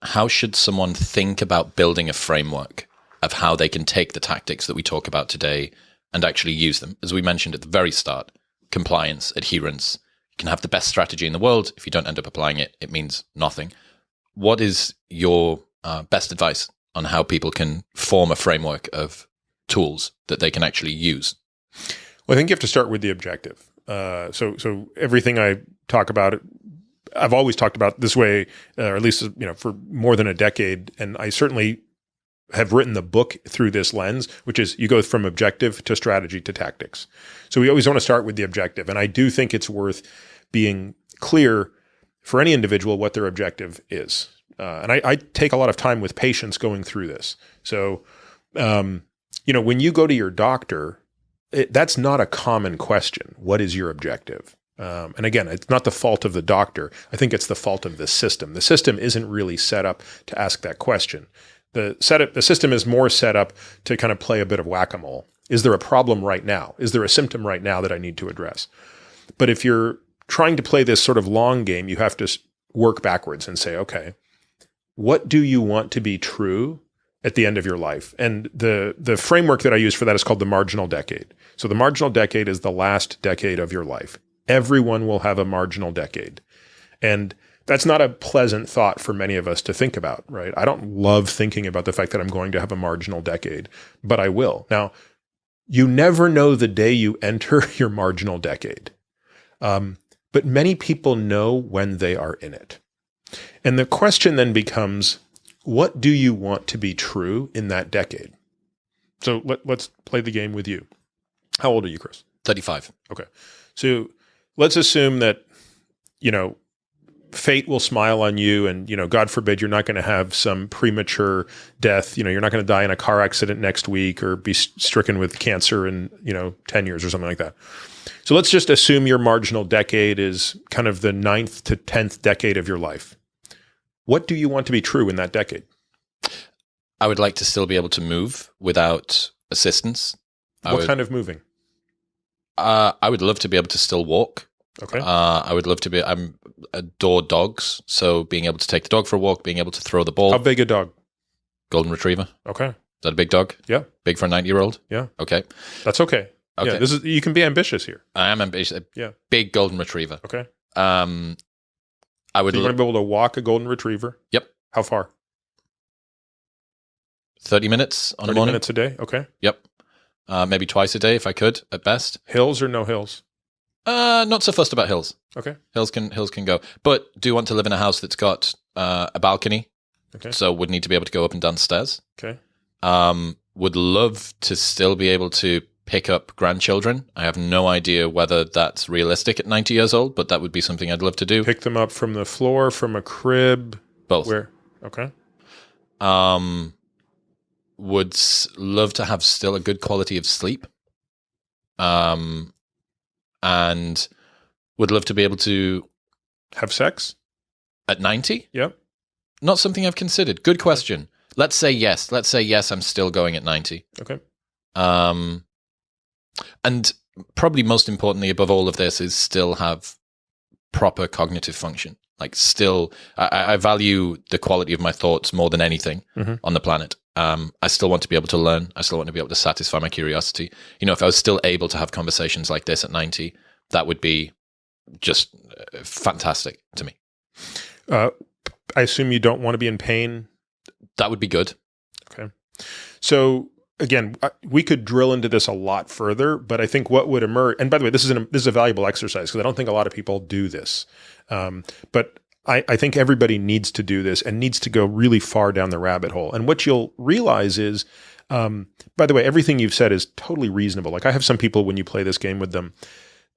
how should someone think about building a framework of how they can take the tactics that we talk about today and actually use them? As we mentioned at the very start, compliance, adherence. You can have the best strategy in the world. If you don't end up applying it, it means nothing. What is your best advice on how people can form a framework of tools that they can actually use? Well, I think you have to start with the objective. So everything I talk about, I've always talked about this way, or at least for more than a decade, and I certainly have written the book through this lens, which is you go from objective to strategy to tactics. So we always want to start with the objective, and I do think it's worth being clear for any individual what their objective is. And I take a lot of time with patients going through this. So, when you go to your doctor, that's not a common question. What is your objective? And again, it's not the fault of the doctor. I think it's the fault of the system. The system isn't really set up to ask that question. The system is more set up to kind of play a bit of whack-a-mole. Is there a problem right now? Is there a symptom right now that I need to address? But if you're trying to play this sort of long game, you have to work backwards and say, okay, what do you want to be true at the end of your life? And the framework that I use for that is called the marginal decade. So the marginal decade is the last decade of your life. Everyone will have a marginal decade. And that's not a pleasant thought for many of us to think about, right? I don't love thinking about the fact that I'm going to have a marginal decade, but I will. Now, you never know the day you enter your marginal decade. But many people know when they are in it. And the question then becomes, what do you want to be true in that decade? So let's play the game with you. How old are you, Chris? 35. Okay. So let's assume that, fate will smile on you and, God forbid, you're not going to have some premature death. You're not going to die in a car accident next week or be stricken with cancer in, 10 years or something like that. So let's just assume your marginal decade is kind of the 9th to 10th decade of your life. What do you want to be true in that decade? I would like to still be able to move without assistance. What kind of moving? I would love to be able to still walk. Okay. I would love to I adore dogs. So being able to take the dog for a walk, being able to throw the ball. How big a dog? Golden Retriever. Okay. Is that a big dog? Yeah. Big for a 90-year-old? Yeah. Okay. That's okay. Okay. Yeah, you can be ambitious here. I am ambitious. Yeah. Big Golden Retriever. Okay. I would. So you want to be able to walk a Golden Retriever? Yep. How far? 30 minutes on a 30 morning. minutes a day? Okay. Yep. Maybe twice a day if I could, at best. Hills or no hills? Not so fussed about hills. Okay. Hills can go. But do want to live in a house that's got a balcony. Okay. So would need to be able to go up and down stairs. Okay. Would love to still be able to pick up grandchildren. I have no idea whether that's realistic at 90 years old, but that would be something I'd love to do. Pick them up from the floor, from a crib? Both. Where? Okay. Would love to have still a good quality of sleep. And would love to be able to have sex at 90. Yep. Not something I've considered. Good question. Let's say yes. I'm still going at 90. Okay. And probably most importantly above all of this is still have proper cognitive function. Like still, I value the quality of my thoughts more than anything on the planet. I still want to be able to learn. I still want to be able to satisfy my curiosity. If I was still able to have conversations like this at 90, that would be just fantastic to me. I assume you don't want to be in pain? That would be good. Okay. So again, we could drill into this a lot further, but I think what would emerge, and by the way, this is a valuable exercise because I don't think a lot of people do this. But I think everybody needs to do this and needs to go really far down the rabbit hole. And what you'll realize is, by the way, everything you've said is totally reasonable. Like I have some people, when you play this game with them,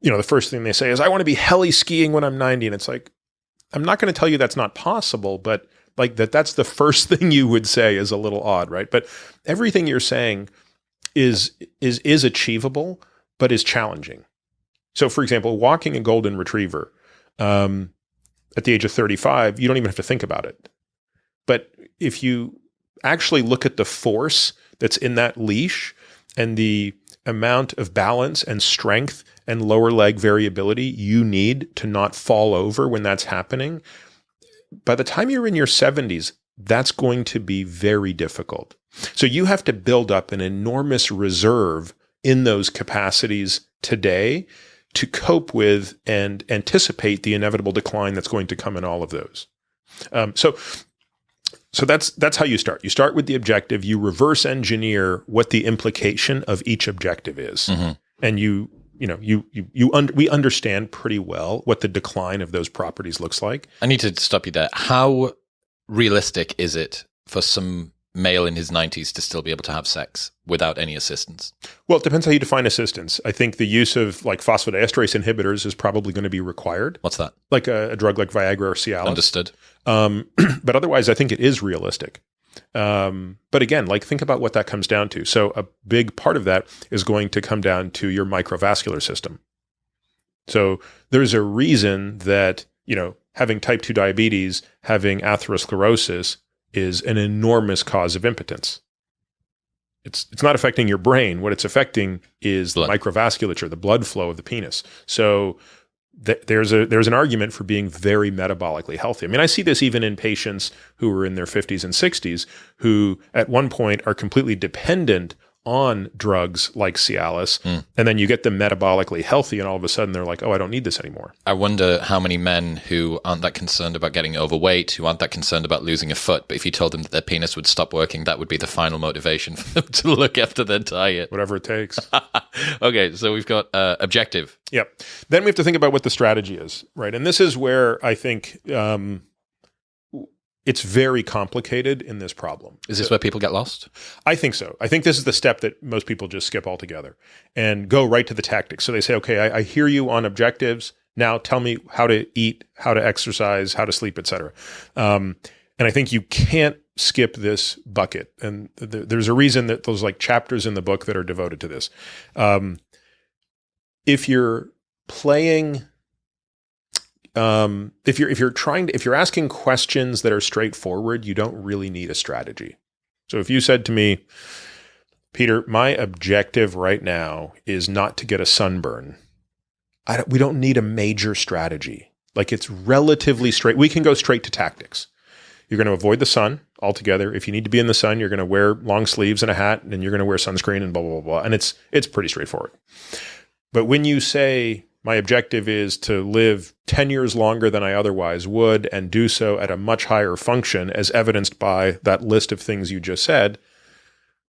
the first thing they say is, I want to be heli skiing when I'm 90. And it's like, I'm not going to tell you that's not possible, but like that's the first thing you would say is a little odd, right? But everything you're saying is achievable, but is challenging. So for example, walking a Golden Retriever, at the age of 35, you don't even have to think about it. But if you actually look at the force that's in that leash and the amount of balance and strength and lower leg variability you need to not fall over when that's happening, by the time you're in your 70s, that's going to be very difficult. So you have to build up an enormous reserve in those capacities today to cope with and anticipate the inevitable decline that's going to come in all of those. So that's how you start. You start with the objective. You reverse engineer what the implication of each objective is, and we understand pretty well what the decline of those properties looks like. I need to stop you there. How realistic is it for some male in his 90s to still be able to have sex without any assistance? Well, it depends how you define assistance. I think the use of like phosphodiesterase inhibitors is probably going to be required. What's that? Like a drug like Viagra or Cialis. Understood. But otherwise, I think it is realistic. But again, like think about what that comes down to. So a big part of that is going to come down to your microvascular system. So there's a reason that, having type 2 diabetes, having atherosclerosis is an enormous cause of impotence. It's not affecting your brain. What it's affecting is the microvasculature, the blood flow of the penis. So there's an argument for being very metabolically healthy. I mean, I see this even in patients who are in their 50s and 60s who at one point are completely dependent on drugs like Cialis, and then you get them metabolically healthy, and all of a sudden they're like, oh, I don't need this anymore. I wonder how many men who aren't that concerned about getting overweight, who aren't that concerned about losing a foot, but if you told them that their penis would stop working, that would be the final motivation for them to look after their diet. Whatever it takes. Okay, so we've got objective. Yep. Then we have to think about what the strategy is, right? And this is where I think it's very complicated in this problem. Is this where people get lost? I think so. I think this is the step that most people just skip altogether and go right to the tactics. So they say, okay, I hear you on objectives. Now tell me how to eat, how to exercise, how to sleep, et cetera. And I think you can't skip this bucket. And there's a reason that those like chapters in the book that are devoted to this. If you're playing... if you're asking questions that are straightforward, you don't really need a strategy. So if you said to me, Peter, my objective right now is not to get a sunburn, we don't need a major strategy. Like it's relatively straight. We can go straight to tactics. You're going to avoid the sun altogether. If you need to be in the sun, you're going to wear long sleeves and a hat, and you're going to wear sunscreen and blah, blah, blah, blah. And it's pretty straightforward. But when you say, my objective is to live 10 years longer than I otherwise would and do so at a much higher function as evidenced by that list of things you just said,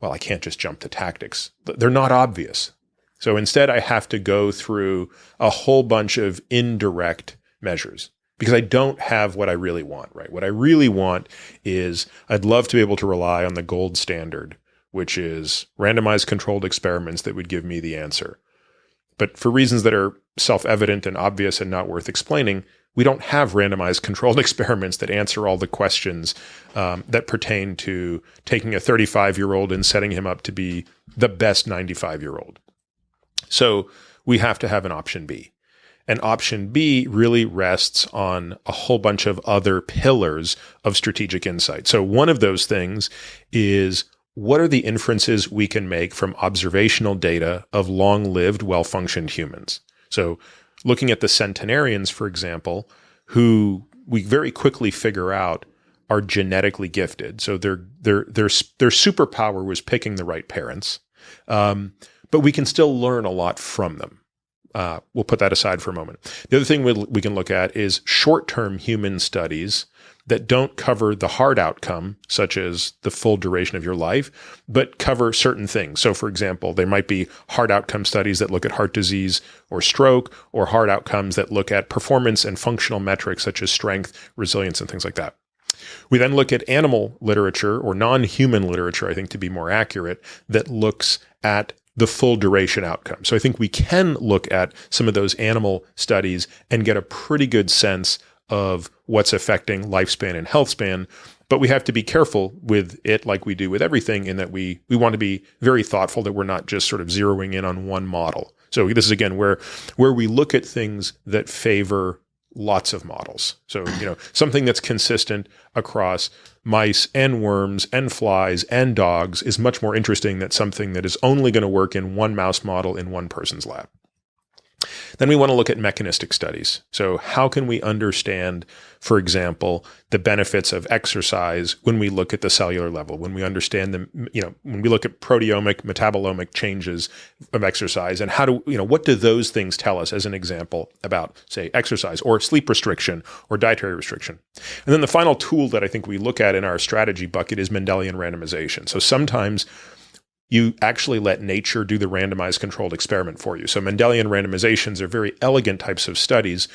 well, I can't just jump to tactics. They're not obvious. So instead, I have to go through a whole bunch of indirect measures because I don't have what I really want, right? What I really want is I'd love to be able to rely on the gold standard, which is randomized controlled experiments that would give me the answer. But for reasons that are self-evident and obvious and not worth explaining, we don't have randomized controlled experiments that answer all the questions that pertain to taking a 35-year-old and setting him up to be the best 95-year-old. So we have to have an option B. And option B really rests on a whole bunch of other pillars of strategic insight. So one of those things is, what are the inferences we can make from observational data of long-lived, well-functioned humans? So looking at the centenarians, for example, who we very quickly figure out are genetically gifted. So their superpower was picking the right parents. But we can still learn a lot from them. We'll put that aside for a moment. The other thing we can look at is short-term human studies that don't cover the hard outcome, such as the full duration of your life, but cover certain things. So, for example, there might be hard outcome studies that look at heart disease or stroke, or hard outcomes that look at performance and functional metrics such as strength, resilience, and things like that. We then look at animal literature, or non-human literature, I think to be more accurate, that looks at the full duration outcome. So I think we can look at some of those animal studies and get a pretty good sense of what's affecting lifespan and health span. But we have to be careful with it, like we do with everything, in that we want to be very thoughtful that we're not just sort of zeroing in on one model. So this is, again, where we look at things that favor lots of models. So, something that's consistent across mice and worms and flies and dogs is much more interesting than something that is only going to work in one mouse model in one person's lab. Then we want to look at mechanistic studies. So how can we understand, for example, the benefits of exercise when we look at the cellular level, when we understand when we look at proteomic, metabolomic changes of exercise, and what do those things tell us, as an example, about, say, exercise or sleep restriction or dietary restriction. And then the final tool that I think we look at in our strategy bucket is Mendelian randomization. So sometimes you actually let nature do the randomized controlled experiment for you. So Mendelian randomizations are very elegant types of studies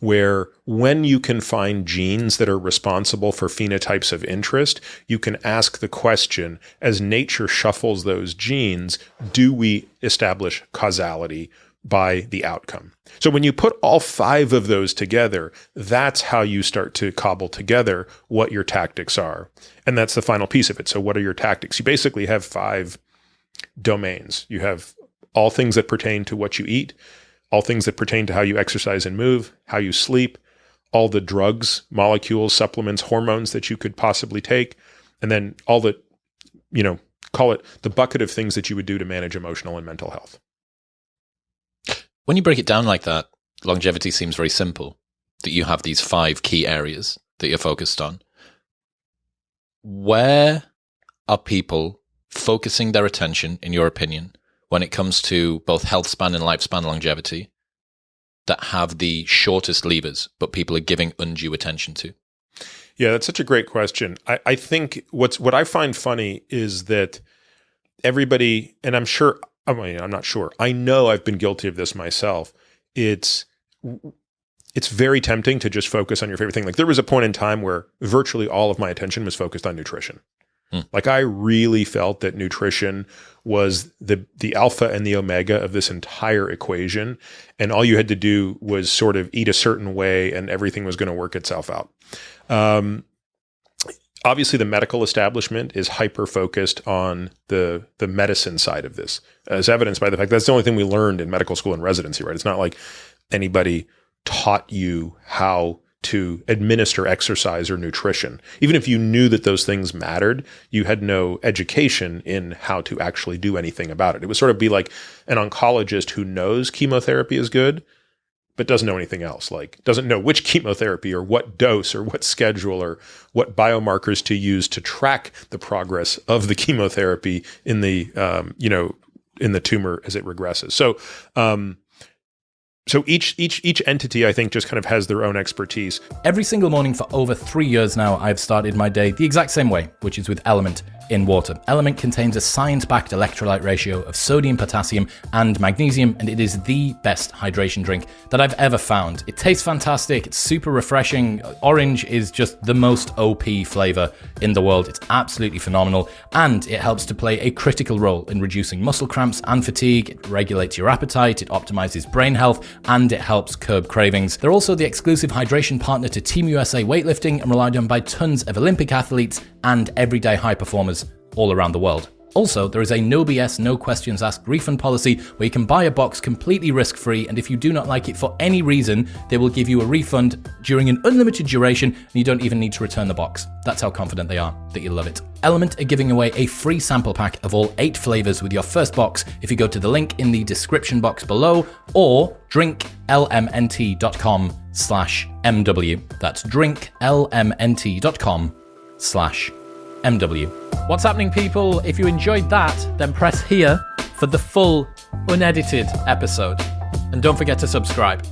where when you can find genes that are responsible for phenotypes of interest, you can ask the question, as nature shuffles those genes, do we establish causality by the outcome? So when you put all 5 of those together, that's how you start to cobble together what your tactics are. And that's the final piece of it. So what are your tactics? You basically have 5 domains. You have all things that pertain to what you eat, all things that pertain to how you exercise and move, how you sleep, all the drugs, molecules, supplements, hormones that you could possibly take, and then all the, call it the bucket of things that you would do to manage emotional and mental health. When you break it down like that, longevity seems very simple, that you have these 5 key areas that you're focused on. Where are people focusing their attention, in your opinion, when it comes to both health span and lifespan longevity, that have the shortest levers, but people are giving undue attention to? Yeah, that's such a great question. I think what I find funny is that everybody, and I'm not sure. I know I've been guilty of this myself. It's very tempting to just focus on your favorite thing. Like there was a point in time where virtually all of my attention was focused on nutrition. Like I really felt that nutrition was the alpha and the omega of this entire equation. And all you had to do was sort of eat a certain way and everything was going to work itself out. Obviously, the medical establishment is hyper-focused on the medicine side of this, as evidenced by the fact that's the only thing we learned in medical school and residency, right? It's not like anybody taught you how to administer exercise or nutrition. Even if you knew that those things mattered, you had no education in how to actually do anything about it. It would sort of be like an oncologist who knows chemotherapy is good, but doesn't know anything else, like doesn't know which chemotherapy or what dose or what schedule or what biomarkers to use to track the progress of the chemotherapy in the, in the tumor as it regresses. So each entity, I think, just kind of has their own expertise. Every single morning for over 3 years now, I've started my day the exact same way, which is with Element in water. Element contains a science-backed electrolyte ratio of sodium, potassium, and magnesium, and it is the best hydration drink that I've ever found. It tastes fantastic. It's super refreshing. Orange is just the most OP flavor in the world. It's absolutely phenomenal, and it helps to play a critical role in reducing muscle cramps and fatigue. It regulates your appetite, it optimizes brain health, and it helps curb cravings. They're also the exclusive hydration partner to Team USA weightlifting and relied on by tons of Olympic athletes and everyday high performers all around the world. Also, there is a no BS, no questions asked refund policy where you can buy a box completely risk-free, and if you do not like it for any reason, they will give you a refund during an unlimited duration, and you don't even need to return the box. That's how confident they are that you'll love it. Element are giving away a free sample pack of all 8 flavors with your first box if you go to the link in the description box below or drinklmnt.com/MW. That's drinklmnt.com/MW. What's happening, people? If you enjoyed that, then press here for the full unedited episode. And don't forget to subscribe.